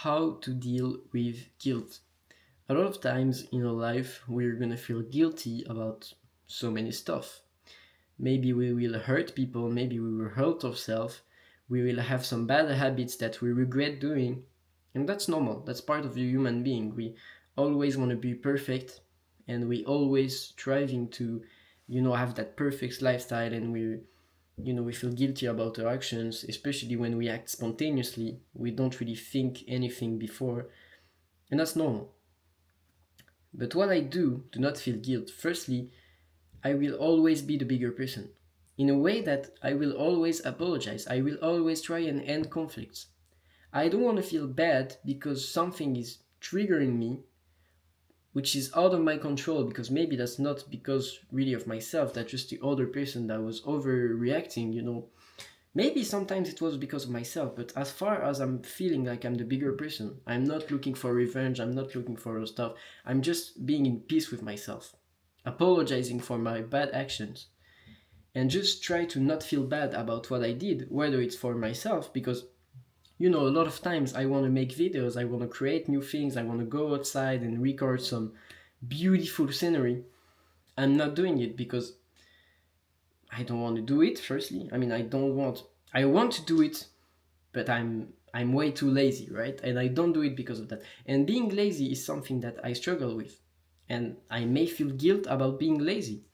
how to deal with guilt. A lot of times in our life, we're gonna feel guilty about so many stuff. Maybe we will hurt people, maybe we will hurt ourselves, we will have some bad habits that we regret doing. And that's normal, that's part of the human being. We always want to be perfect and we always striving to, have that perfect lifestyle, and we feel guilty about our actions, especially when we act spontaneously. We don't really think anything before, and that's normal. But what I do not feel guilt. Firstly, I will always be the bigger person. In a way that I will always apologize. I will always try and end conflicts. I don't want to feel bad because something is triggering me, which is out of my control, because maybe that's not because really of myself, that's just the other person that was overreacting. Maybe sometimes it was because of myself, but as far as I'm feeling like I'm the bigger person, I'm not looking for revenge, I'm not looking for those stuff. I'm just being in peace with myself, apologizing for my bad actions, and just try to not feel bad about what I did, whether it's for myself, because a lot of times I want to make videos, I want to create new things, I want to go outside and record some beautiful scenery. I'm not doing it because I don't want to do it, firstly. I want to do it, but I'm way too lazy, right? And I don't do it because of that. And being lazy is something that I struggle with. And I may feel guilt about being lazy.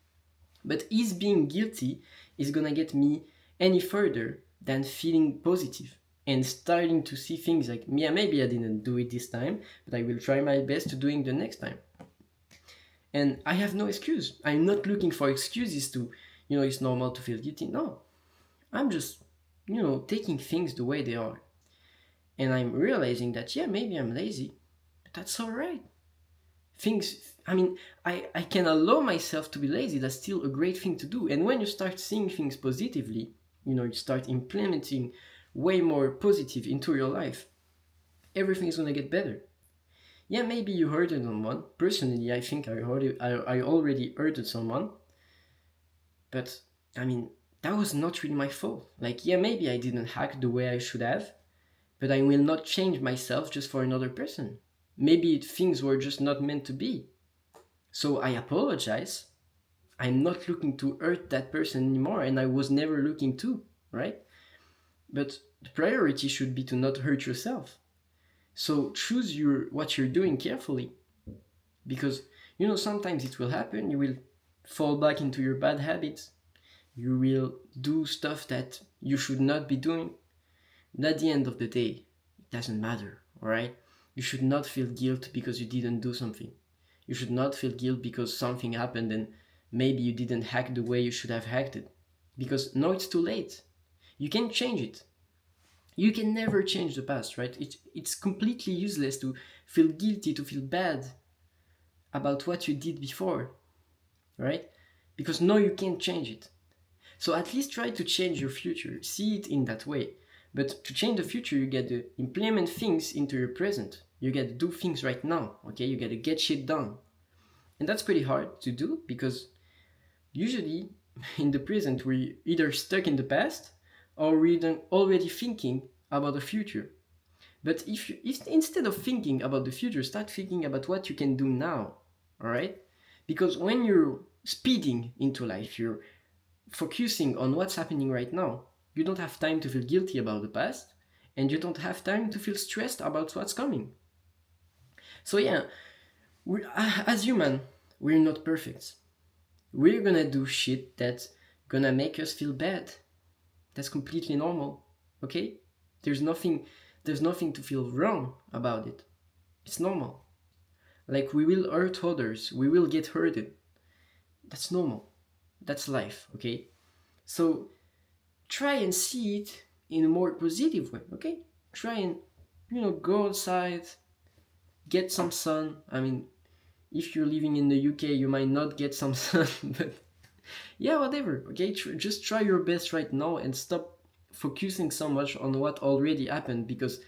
But is being guilty is gonna get me any further than feeling positive and starting to see things like, yeah, maybe I didn't do it this time, but I will try my best to doing the next time. And I have no excuse. I'm not looking for excuses to, it's normal to feel guilty. No, I'm just, taking things the way they are. And I'm realizing that, yeah, maybe I'm lazy, but that's all right. I can allow myself to be lazy. That's still a great thing to do. And when you start seeing things positively, you start implementing way more positive into your life, everything is going to get better. Yeah, maybe you hurted someone. Personally, I think I already hurted someone, but I mean, that was not really my fault. Like, yeah, maybe I didn't hack the way I should have, but I will not change myself just for another person. Maybe things were just not meant to be. So I apologize. I'm not looking to hurt that person anymore, and I was never looking to, right? But the priority should be to not hurt yourself. So choose what you're doing carefully, because sometimes it will happen. You will fall back into your bad habits. You will do stuff that you should not be doing. But at the end of the day, it doesn't matter, alright? You should not feel guilt because you didn't do something. You should not feel guilt because something happened and maybe you didn't hack the way you should have hacked it. Because now it's too late. You can't change it. You can never change the past, right? It's completely useless to feel guilty, to feel bad about what you did before, right? Because now you can't change it. So at least try to change your future. See it in that way. But to change the future, you get to implement things into your present. You get to do things right now, okay? You get to get shit done. And that's pretty hard to do because usually in the present we're either stuck in the past or we're already thinking about the future. But if instead of thinking about the future, start thinking about what you can do now, all right? Because when you're speeding into life, you're focusing on what's happening right now. You don't have time to feel guilty about the past, and you don't have time to feel stressed about what's coming. So yeah, as human, we're not perfect. We're gonna do shit that's gonna make us feel bad. That's completely normal. Okay? There's nothing there's nothing to feel wrong about it. It's normal. Like we will hurt others, we will get hurted. That's normal. That's life, okay? So try and see it in a more positive way, okay? Try and go outside, get some sun. I mean, if you're living in the UK, you might not get some sun, but yeah, whatever. Okay, just try your best right now and stop focusing so much on what already happened, because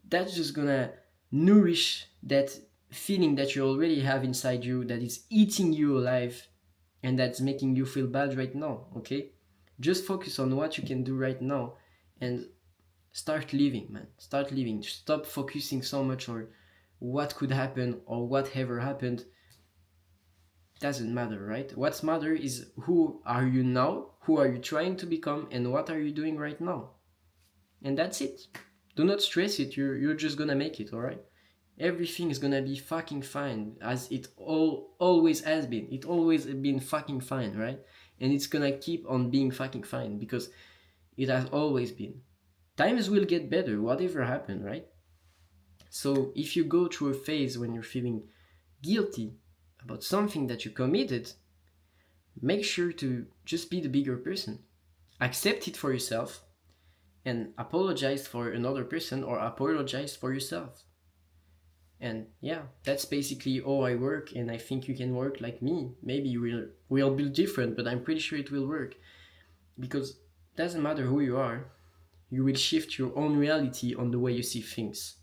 that's just gonna nourish that feeling that you already have inside you that is eating you alive and that's making you feel bad right now. Okay, just focus on what you can do right now, and Start living, man. Start living. Stop focusing so much on what could happen or whatever happened. Doesn't matter, right? What's matter is who are you now, who are you trying to become, and what are you doing right now. And that's it. Do not stress it. You're just gonna make it, all right? Everything is gonna be fucking fine, as it always has been. It always been fucking fine, right? And it's gonna keep on being fucking fine because it has always been. Times will get better, whatever happened, right? So if you go through a phase when you're feeling guilty about something that you committed, make sure to just be the bigger person. Accept it for yourself and apologize for another person or apologize for yourself. And yeah, that's basically how I work, and I think you can work like me. Maybe we'll be different, but I'm pretty sure it will work. Because it doesn't matter who you are, you will shift your own reality on the way you see things.